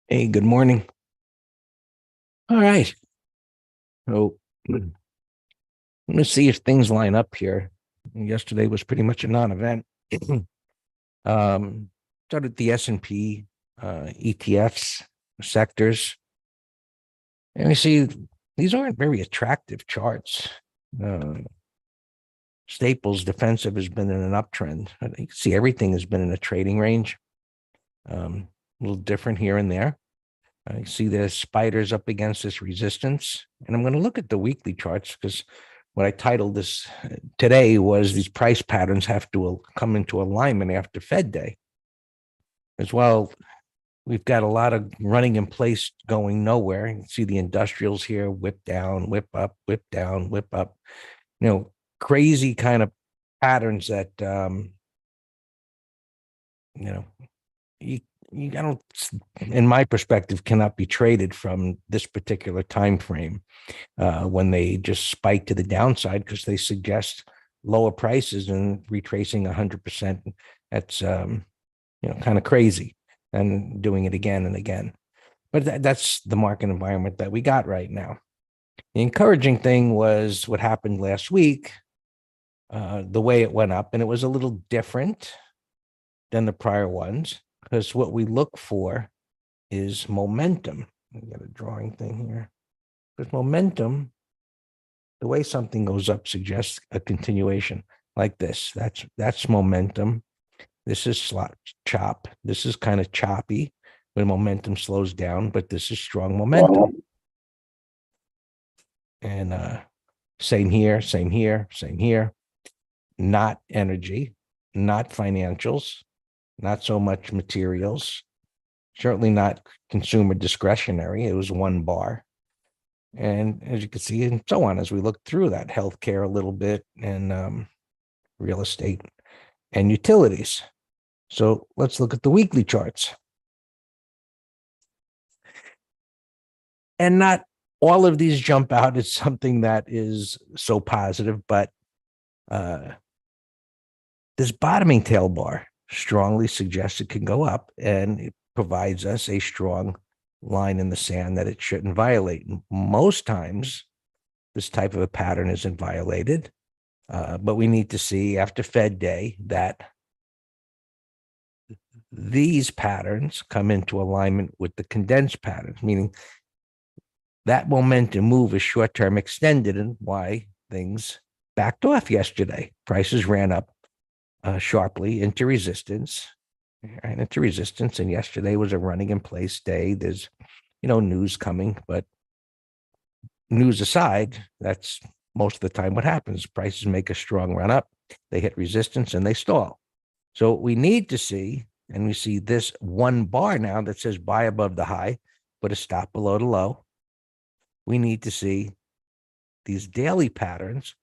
Hey, good morning. All right. So let's see if things line up here. Yesterday was pretty much a non-event. um, Started the S&P ETFs sectors, and we see these aren't very attractive charts. Uh, Staples defensive has been in an uptrend. You can see everything has been in a trading range. A little different here and there. I see the spiders up against this resistance, and I'm going to look at the weekly charts because what I titled this today was these price patterns have to come into alignment after Fed Day. As well, we've got a lot of running in place going nowhere. You can see the industrials here, whip down, whip up, whip down, whip up. Crazy kind of patterns that you know you I don't, in my perspective, cannot be traded from this particular time frame when they just spike to the downside because they suggest lower prices and retracing 100%. That's kind of crazy and doing it again and again. But that's the market environment that we got right now. The encouraging thing was what happened last week, the way it went up, and it was a little different than the prior ones because what we look for is momentum. I got a drawing thing here. Because momentum, the way something goes up suggests a continuation like this. That's momentum. This is slot chop. This is kind of choppy when momentum slows down, but this is strong momentum. And same here, same here, same here. Not energy, not financials, not so much materials, certainly not consumer discretionary. It was one bar. And as you can see, and so on, as we look through that, healthcare a little bit, and real estate and utilities. So let's look at the weekly charts. And not all of these jump out as something that is so positive, but this bottoming tail bar strongly suggests it can go up, and it provides us a strong line in the sand that it shouldn't violate. Most times, this type of a pattern isn't violated, but we need to see after Fed Day that these patterns come into alignment with the condensed patterns, meaning that momentum move is short-term extended, and why things backed off yesterday. Prices ran up sharply into resistance, and yesterday was a running in place day. There's, news coming, but news aside, that's most of the time what happens. Prices make a strong run up, they hit resistance, and they stall. So we need to see, and we see this one bar now that says buy above the high, but a stop below the low. We need to see these daily patterns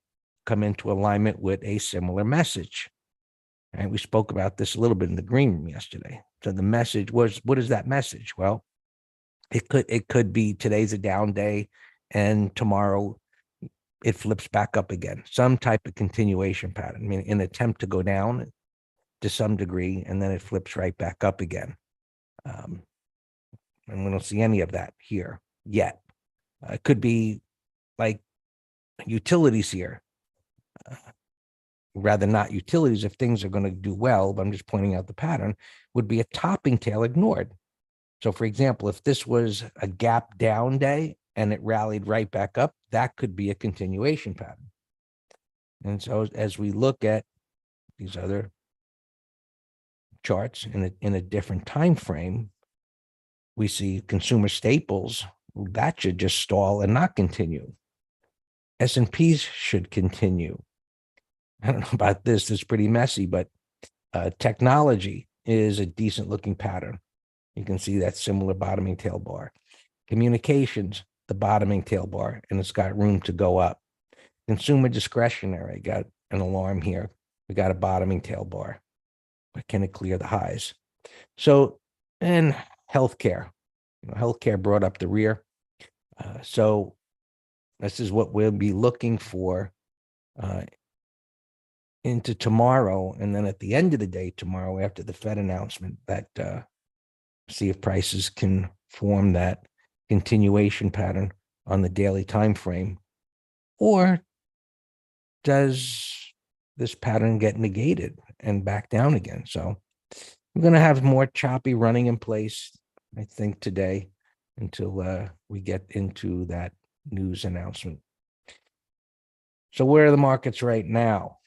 come into alignment with a similar message. And we spoke about this a little bit in the green room yesterday. So the message was, what is that message? Well, it could be today's a down day and tomorrow it flips back up again. Some type of continuation pattern. I mean, an attempt to go down to some degree, and then it flips right back up again. And we don't see any of that here yet. It could be like utilities here. Rather not utilities if things are going to do well, but I'm just pointing out the pattern, would be a topping tail ignored. So for example, if this was a gap down day and it rallied right back up, that could be a continuation pattern. And so as we look at these other charts in a different time frame, we see consumer staples that should just stall and not continue. S&Ps should continue. I don't know about this. It's pretty messy, but technology is a decent looking pattern. You can see that similar bottoming tail bar. Communications, the bottoming tail bar, and it's got room to go up. Consumer discretionary, got an alarm here. We got a bottoming tail bar. But can it clear the highs? So, and healthcare, healthcare brought up the rear. So this is what we'll be looking for into tomorrow. And then at the end of the day tomorrow, after the Fed announcement, that see if prices can form that continuation pattern on the daily time frame? Or does this pattern get negated and back down again? So we're going to have more choppy running in place, I think, today until we get into that news announcement. So where are the markets right now?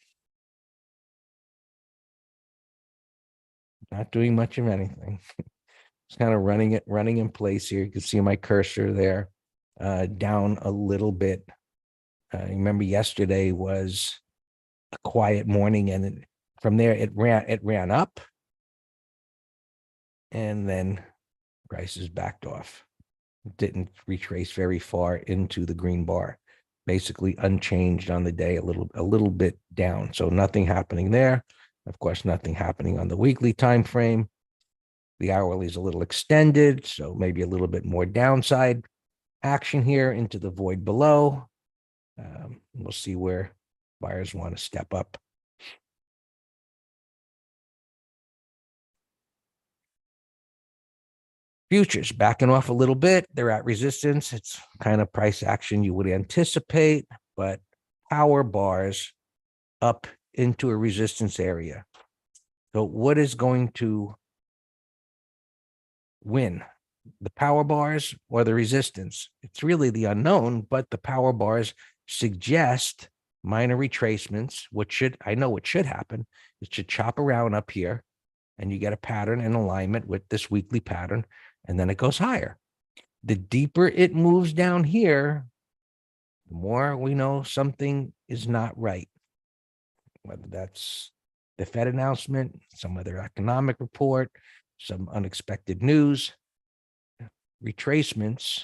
Not doing much of anything. It's kind of running in place here. You can see my cursor there, down a little bit. Remember yesterday was a quiet morning, and from there it ran up, and then prices backed off. Didn't retrace very far into the green bar. Basically unchanged on the day, a little bit down. So nothing happening there. Of course, nothing happening on the weekly time frame. The hourly is a little extended, so maybe a little bit more downside action here into the void below. We'll see where buyers want to step up. Futures backing off a little bit. They're at resistance. It's kind of price action you would anticipate, but power bars up into a resistance area. So what is going to win? The power bars or the resistance? It's really the unknown, but the power bars suggest minor retracements, I know what should happen. It should chop around up here, and you get a pattern in alignment with this weekly pattern, and then it goes higher. The deeper it moves down here, the more we know something is not right. Whether that's the Fed announcement, some other economic report, some unexpected news, retracements.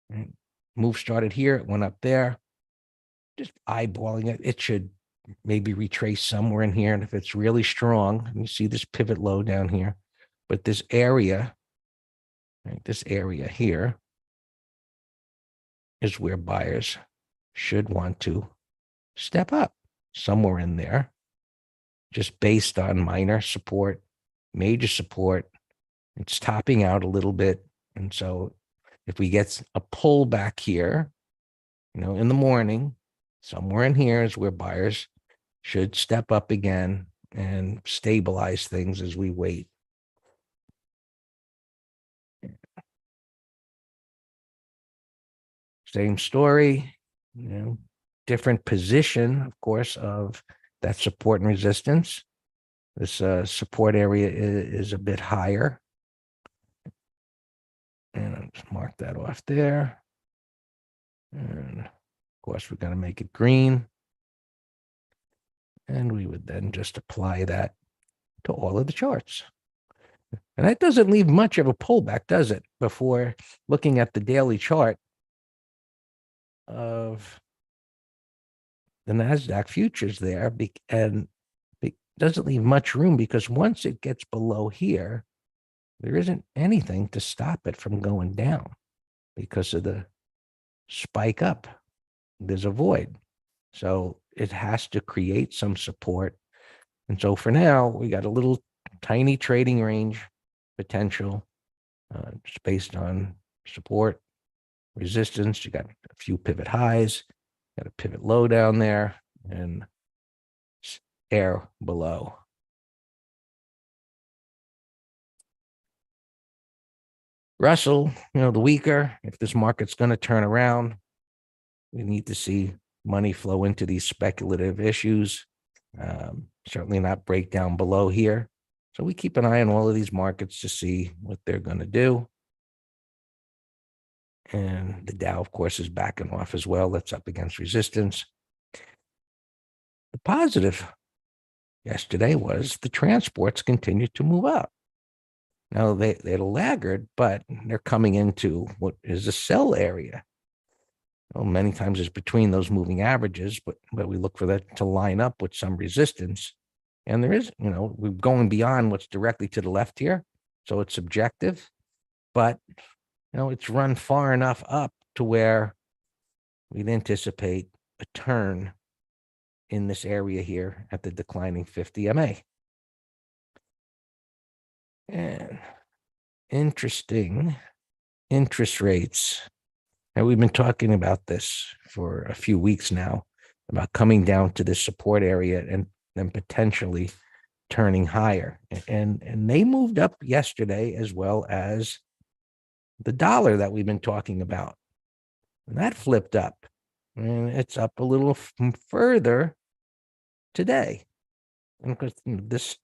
Right? Move started here, it went up there. Just eyeballing it, it should maybe retrace somewhere in here. And if it's really strong, you see this pivot low down here, but this area, right, this area here is where buyers should want to step up somewhere in there, just based on minor support, major support. It's topping out a little bit. And so if we get a pullback here, in the morning, somewhere in here is where buyers should step up again and stabilize things as we wait. Same story, different position, of course, of that support and resistance. This support area is a bit higher. And I'll just mark that off there. And of course, we're going to make it green. And we would then just apply that to all of the charts. And that doesn't leave much of a pullback, does it? Before looking at the daily chart of the NASDAQ futures there, and it doesn't leave much room, because once it gets below here, there isn't anything to stop it from going down because of the spike up. There's a void. So it has to create some support. And so for now, we got a little tiny trading range potential, just based on support, resistance. You got a few pivot highs, got a pivot low down there, and air below. Russell, the weaker. If this market's going to turn around, we need to see money flow into these speculative issues. Certainly not break down below here. So we keep an eye on all of these markets to see what they're going to do. And the Dow, of course, is backing off as well. That's up against resistance. The positive yesterday was the transports continued to move up. Now they're laggard, but they're coming into what is a sell area. Many times it's between those moving averages, but we look for that to line up with some resistance. And there is, we're going beyond what's directly to the left here. So it's subjective, but, it's run far enough up to where we'd anticipate a turn in this area here at the declining 50 MA. And interesting interest rates. And we've been talking about this for a few weeks now, about coming down to this support area and then potentially turning higher. And they moved up yesterday, as well as the dollar that we've been talking about. And that flipped up. And it's up a little further today. And of course, this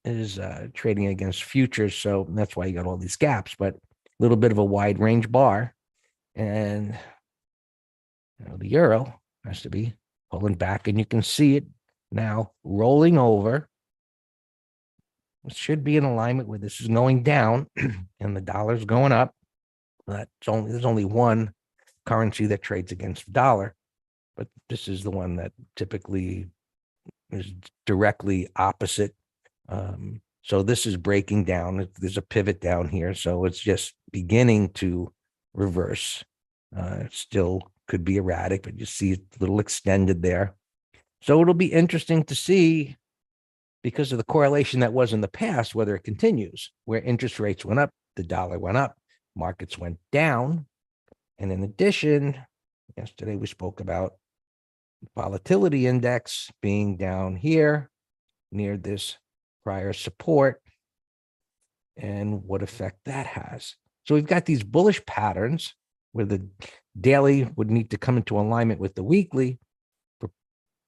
is trading against futures, so that's why you got all these gaps, but a little bit of a wide range bar. And the euro has to be pulling back, and you can see it now rolling over. It should be in alignment with this is going down and the dollar's going up. There's only one currency that trades against the dollar, but this is the one that typically is directly opposite. So this is breaking down. There's a pivot down here, so it's just beginning to reverse. It still could be erratic, but you see it a little extended there. So it'll be interesting to see, because of the correlation that was in the past, whether it continues, where interest rates went up, the dollar went up, markets went down. And in addition, yesterday we spoke about volatility index being down here near this prior support and what effect that has. So we've got these bullish patterns where the daily would need to come into alignment with the weekly.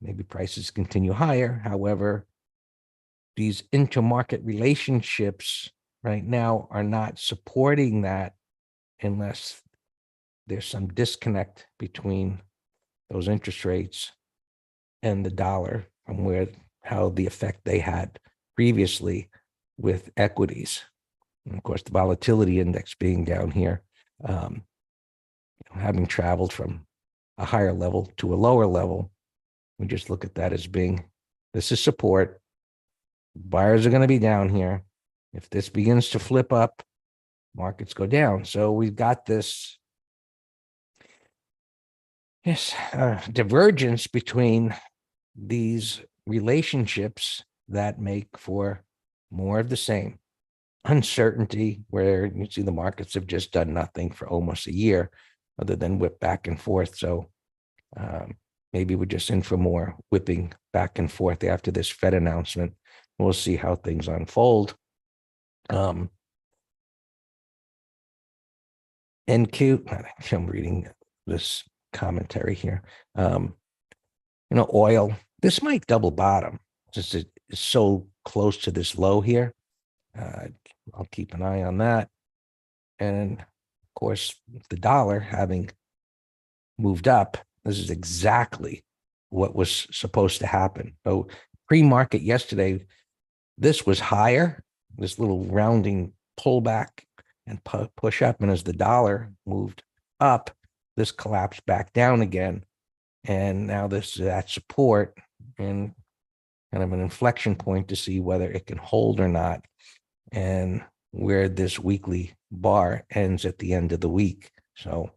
Maybe prices continue higher. However, these intermarket relationships right now are not supporting that unless there's some disconnect between those interest rates and the dollar from how the effect they had previously with equities. And of course, the volatility index being down here, having traveled from a higher level to a lower level, we just look at that as being, this is support. Buyers are going to be down here. If this begins to flip up, markets go down. So we've got this divergence between these relationships that make for more of the same. Uncertainty, where you see the markets have just done nothing for almost a year other than whip back and forth. So maybe we're just in for more whipping back and forth after this Fed announcement. We'll see how things unfold. NQ, I'm reading this commentary here. Oil, this might double bottom since it is so close to this low here. I'll keep an eye on that. And of course, the dollar having moved up, this is exactly what was supposed to happen. So pre-market yesterday, this was higher, this little rounding pullback and push up. And as the dollar moved up, this collapsed back down again. And now this is at support and kind of an inflection point to see whether it can hold or not, and where this weekly bar ends at the end of the week. So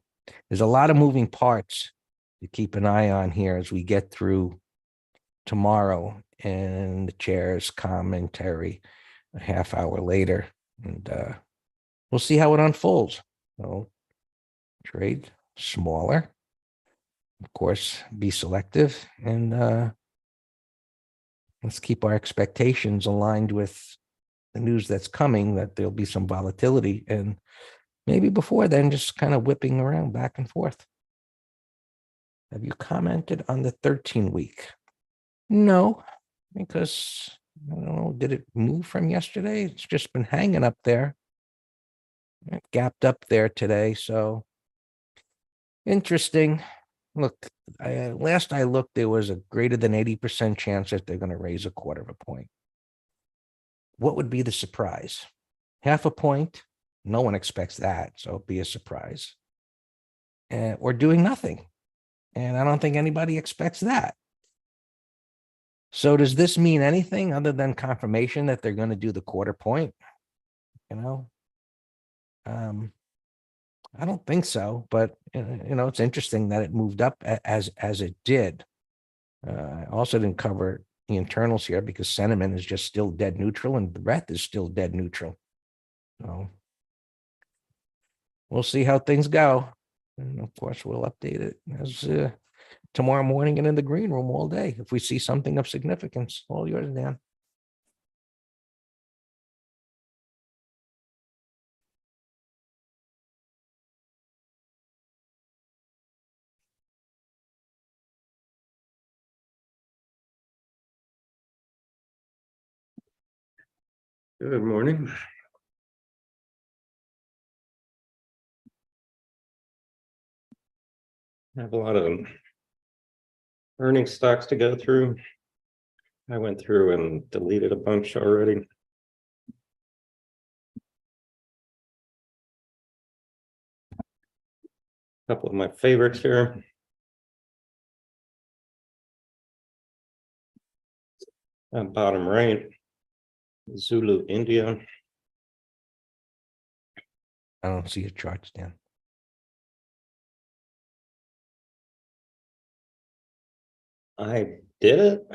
there's a lot of moving parts to keep an eye on here as we get through tomorrow and the chair's commentary a half hour later. And we'll see how it unfolds. So trade smaller. Of course, be selective, and let's keep our expectations aligned with the news that's coming, that there'll be some volatility, and maybe before then, just kind of whipping around back and forth. Have you commented on the 13-week? No, because I don't know, did it move from yesterday? It's just been hanging up there. It gapped up there today, so interesting. Look, last I looked, there was a greater than 80% chance that they're going to raise a quarter of a point. What would be the surprise? Half a point? No one expects that, so it'd be a surprise. Or doing nothing. And I don't think anybody expects that. So does this mean anything other than confirmation that they're going to do the quarter point? I don't think so, but it's interesting that it moved up as it did. I also didn't cover the internals here because sentiment is just still dead neutral and breadth is still dead neutral. So we'll see how things go. And of course, we'll update it as tomorrow morning and in the green room all day. If we see something of significance, all yours, Dan. Good morning. I have a lot of earnings stocks to go through. I went through and deleted a bunch already. A couple of my favorites here. Bottom right, Zulu India. I don't see your charts, Dan. I did it.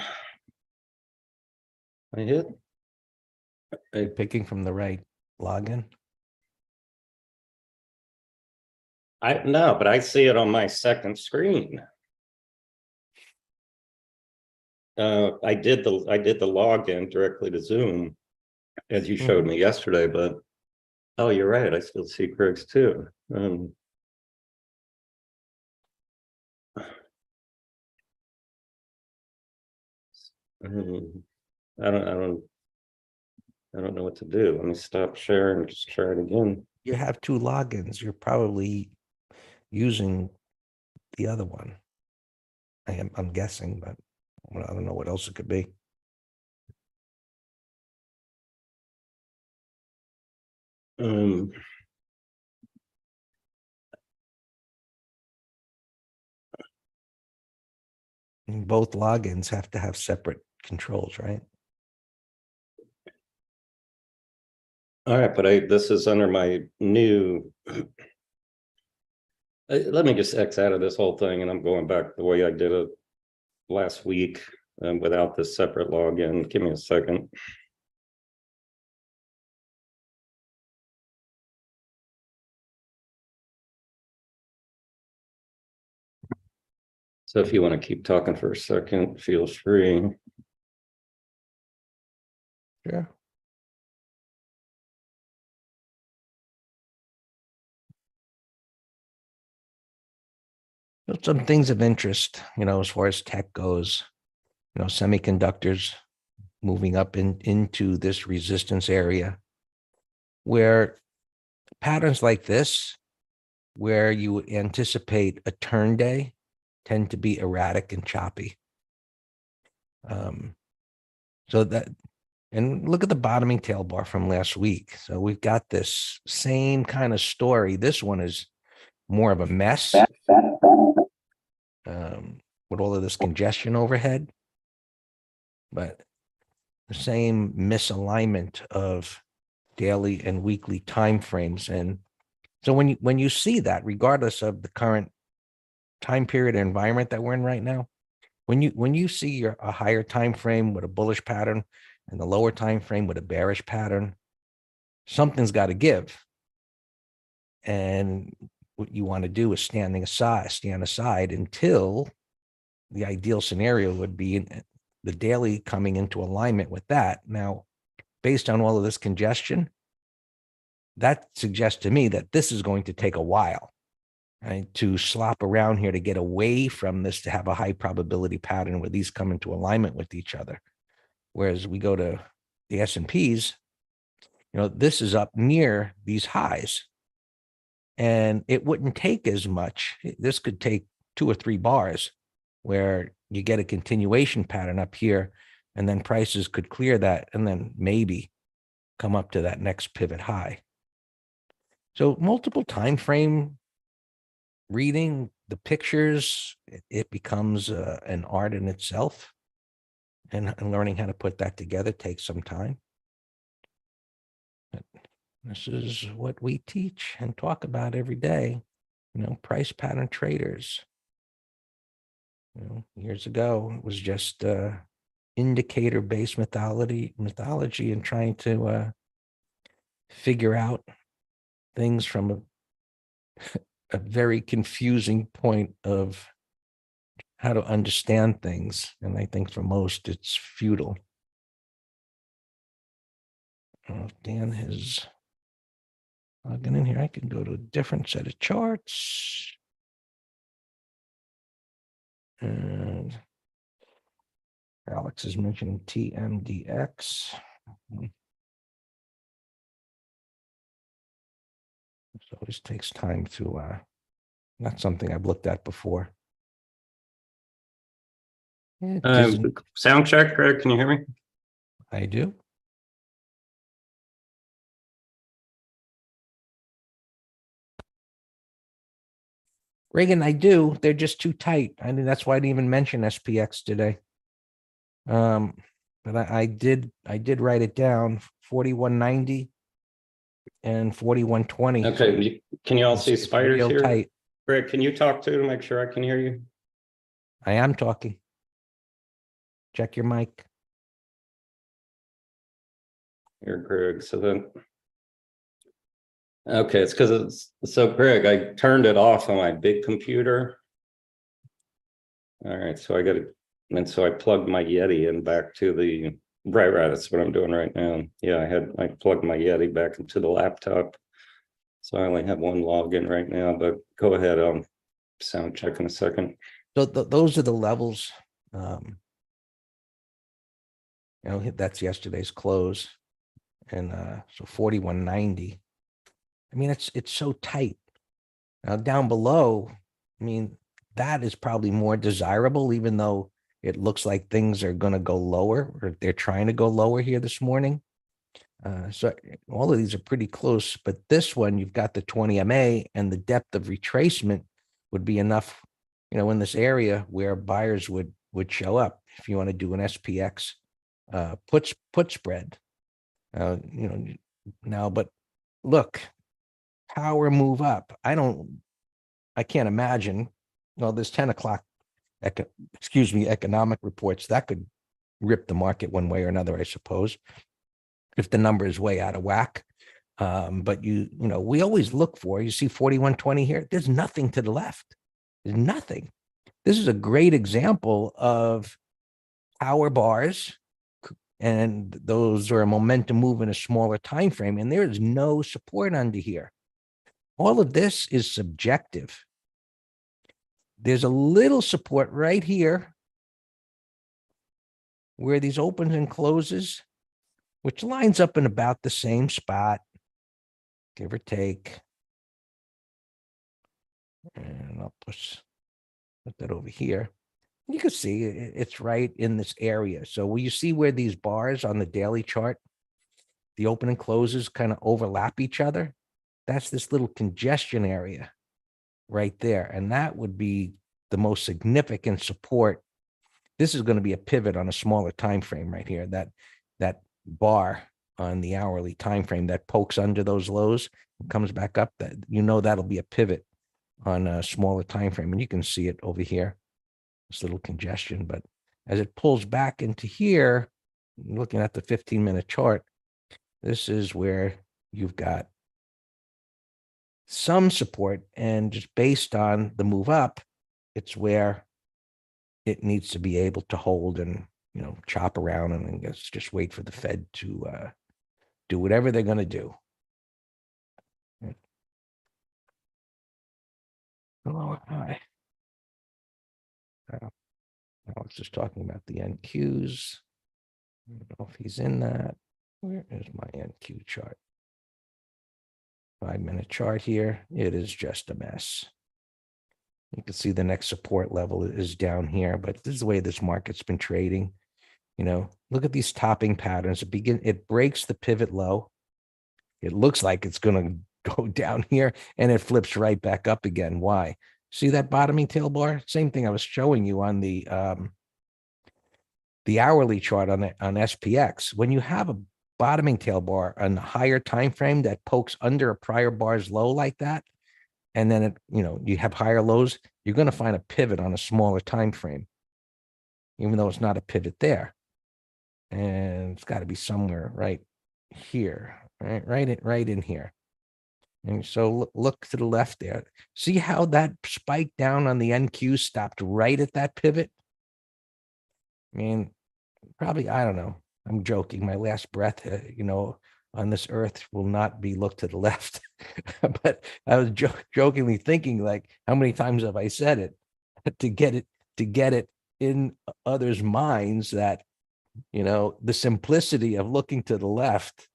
I hit. You're picking from the right login. I no, but I see it on my second screen. I did the login directly to Zoom, as you showed me yesterday. But oh, you're right. I still see Greg's too. I don't know what to do. Let me stop sharing and just try it again. You have two logins. You're probably using the other one. I'm guessing, but I don't know what else it could be. Both logins have to have separate controls, right? All right, but this is under my new. Let me just X out of this whole thing, and I'm going back the way I did it last week without this separate login. Give me a second. So if you want to keep talking for a second, feel free. Sure. Some things of interest, as far as tech goes, semiconductors moving up into this resistance area where patterns like this, where you anticipate a turn day, tend to be erratic and choppy. So that, and look at the bottoming tail bar from last week. So we've got this same kind of story. This one is more of a mess with all of this congestion overhead, but the same misalignment of daily and weekly timeframes. And so when you see that, regardless of the current time period and environment that we're in right now, when you see a higher time frame with a bullish pattern and the lower time frame with a bearish pattern, something's got to give. And what you want to do is stand aside until the ideal scenario would be the daily coming into alignment with that. Now, based on all of this congestion, that suggests to me that this is going to take a while, right, to slop around here to get away from this, to have a high probability pattern where these come into alignment with each other. Whereas we go to the S&Ps, this is up near these highs. And it wouldn't take as much. This could take 2 or 3 bars where you get a continuation pattern up here, and then prices could clear that and then maybe come up to that next pivot high. So multiple time frame reading the pictures, it becomes an art in itself, and learning how to put that together takes some time. But this is what we teach and talk about every day, price pattern traders. Years ago, it was just indicator-based methodology and trying to figure out things from a very confusing point of how to understand things. And I think for most, it's futile. If Dan has logging in here, I can go to a different set of charts. And Alex is mentioning TMDX. So it always takes time to, not something I've looked at before. It doesn't- Sound check, Greg, can you hear me? I do. Reagan, I do. They're just too tight. I mean, that's why I didn't even mention SPX today. But I did write it down, 4190 and 4120. Okay, can you all see It's spiders real here? tight. Greg, can you talk to make sure I can hear you? I am talking. Check your mic. Here, Greg, so then. Okay, it's because it's, so Greg, I turned it off on my big computer. All right, so I got to, and so I plugged my Yeti in back to the, right, that's what I'm doing right now. Yeah, I plugged my Yeti back into the laptop. So I only have one login right now, but go ahead, sound check in a second. So those are the levels. That's yesterday's close. And so 4190. I mean, it's so tight. Now down below, I mean, that is probably more desirable, even though it looks like things are going to go lower, or they're trying to go lower here this morning. So all of these are pretty close, but this one, you've got the 20 MA, and the depth of retracement would be enough, in this area where buyers would show up if you want to do an SPX put spread. Now, but look, power move up. I can't imagine. Well, there's 10 o'clock, economic reports that could rip the market one way or another, I suppose, if the number is way out of whack. But we always look for, you see 4120 here, there's nothing to the left. There's nothing. This is a great example of power bars, and those are a momentum move in a smaller time frame, and there is no support under here. All of this is subjective. There's a little support right here where these opens and closes, which lines up in about the same spot, give or take. And I'll put that over here. You can see it's right in this area. So will you see where these bars on the daily chart, the open and closes kind of overlap each other? That's this little congestion area right there. And that would be the most significant support. This is going to be a pivot on a smaller time frame right here. That bar on the hourly time frame that pokes under those lows and comes back up, that that'll be a pivot on a smaller time frame. And you can see it over here, this little congestion. But as it pulls back into here, looking at the 15-minute chart, this is where you've got some support, and just based on the move up, it's where it needs to be able to hold and chop around, and I guess just wait for the Fed to do whatever they're going to do. Hello, hi. Alex is talking about the NQs. I don't know if he's in that. Where is my NQ chart? 5-minute chart here. It is just a mess. You can see the next support level is down here, but this is the way this market's been trading. Look at these topping patterns. It breaks the pivot low. It looks like it's going to go down here, and it flips right back up again. Why? See that bottoming tail bar? Same thing I was showing you on the hourly chart on SPX. When you have a bottoming tail bar on the higher time frame that pokes under a prior bar's low like that, and then you have higher lows, you're going to find a pivot on a smaller time frame, even though it's not a pivot there. And it's got to be somewhere right here, right in here. And so look to the left there. See how that spike down on the NQ stopped right at that pivot? I mean, probably, I don't know. I'm joking. My last breath, on this earth will not be look to the left. But I was jokingly thinking, like, how many times have I said it to get it in others' minds that, the simplicity of looking to the left,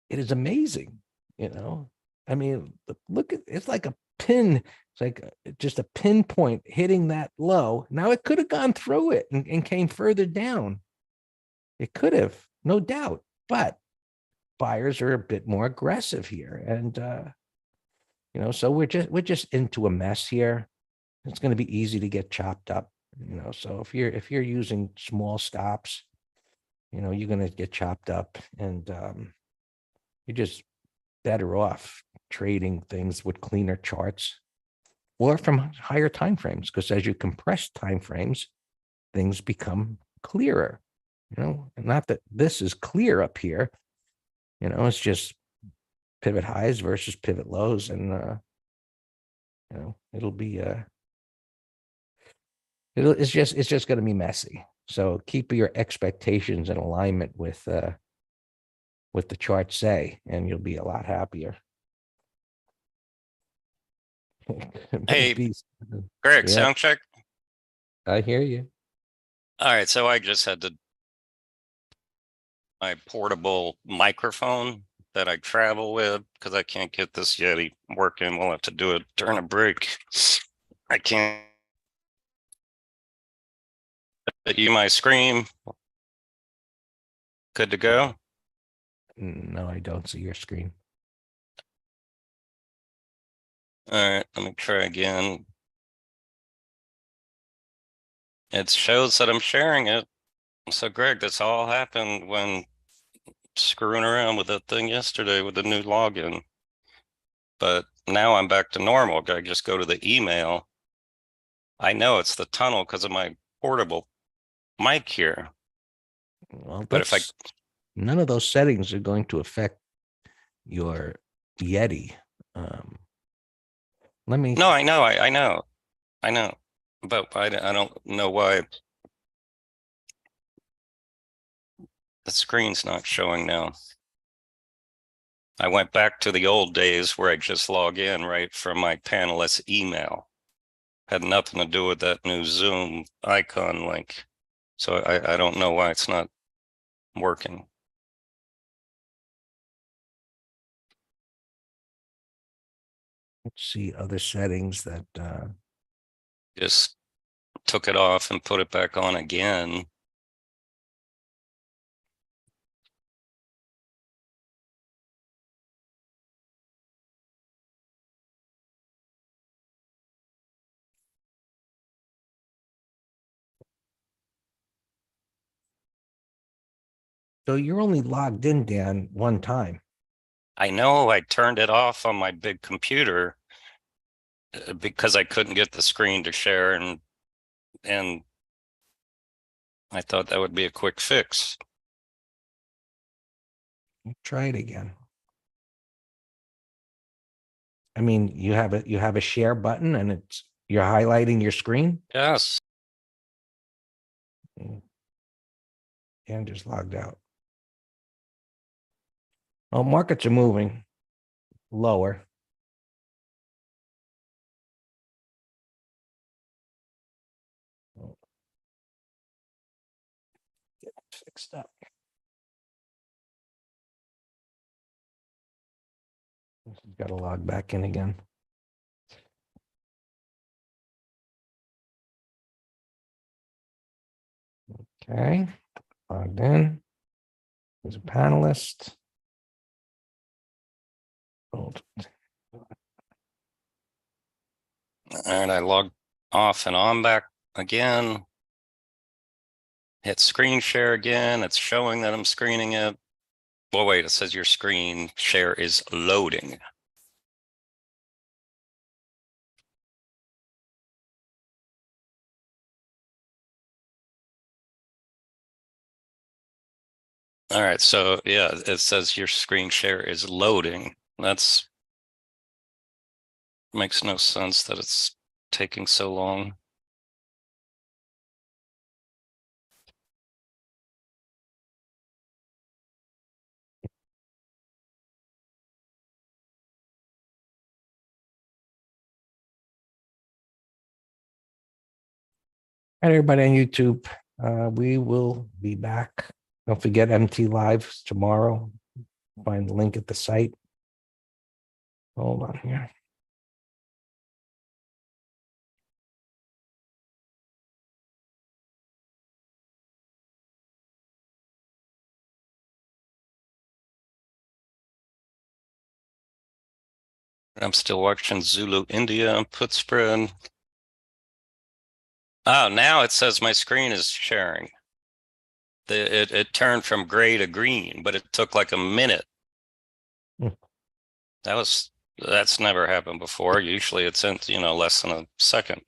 it is amazing, I mean, look at, it's like a pin. It's like just a pinpoint hitting that low. Now it could have gone through it and came further down. It could have, no doubt, but buyers are a bit more aggressive here. And, so we're just into a mess here. It's going to be easy to get chopped up, so if you're using small stops, you're going to get chopped up, and you're just better off trading things with cleaner charts or from higher time frames, because as you compress time frames, things become clearer. Not that this is clear up here, it's just pivot highs versus pivot lows, and it'll be it's just going to be messy. So keep your expectations in alignment with what the charts say, and you'll be a lot happier. Hey, Maybe. Greg, Yeah. sound check. I hear you. All right, so I just had my portable microphone that I travel with because I can't get this Yeti working. We'll have to do it during a break. I can't. You my screen. Good to go. No, I don't see your screen. All right, let me try again. It shows that I'm sharing it. So Greg, this all happened when screwing around with that thing yesterday with the new login. But now I'm back to normal. I just go to the email. I know it's the tunnel because of my portable mic here. Well, But if I none of those settings are going to affect your Yeti. Let me. No, I know. But I don't know why the screen's not showing now. I went back to the old days where I just log in right from my panelist email. Had nothing to do with that new Zoom icon link. So I don't know why it's not working. Let's see other settings that Just took it off and put it back on again. so you're only logged in, Dan, one time. I know I turned it off on my big computer because I couldn't get the screen to share, and I thought that would be a quick fix. Try it again. I mean, you have a share button and you're highlighting your screen. Yes. And just logged out. Well, markets are moving lower. Get fixed up. Got to log back in again. Okay, logged in. There's a panelist. Hold. And I logged off and on back again. Hit screen share again. It's showing that I'm screening it. Well, wait, it says your screen share is loading. All right, so yeah, it says your screen share is loading. That's makes no sense that it's taking so long. And everybody on YouTube, we will be back. Don't forget MT Live tomorrow. Find the link at the site. Hold on here. I'm still watching Zulu India and put spread. Oh, now it says my screen is sharing. It turned from gray to green, but it took like a minute. Hmm. That's never happened before. Usually it's in, less than a second.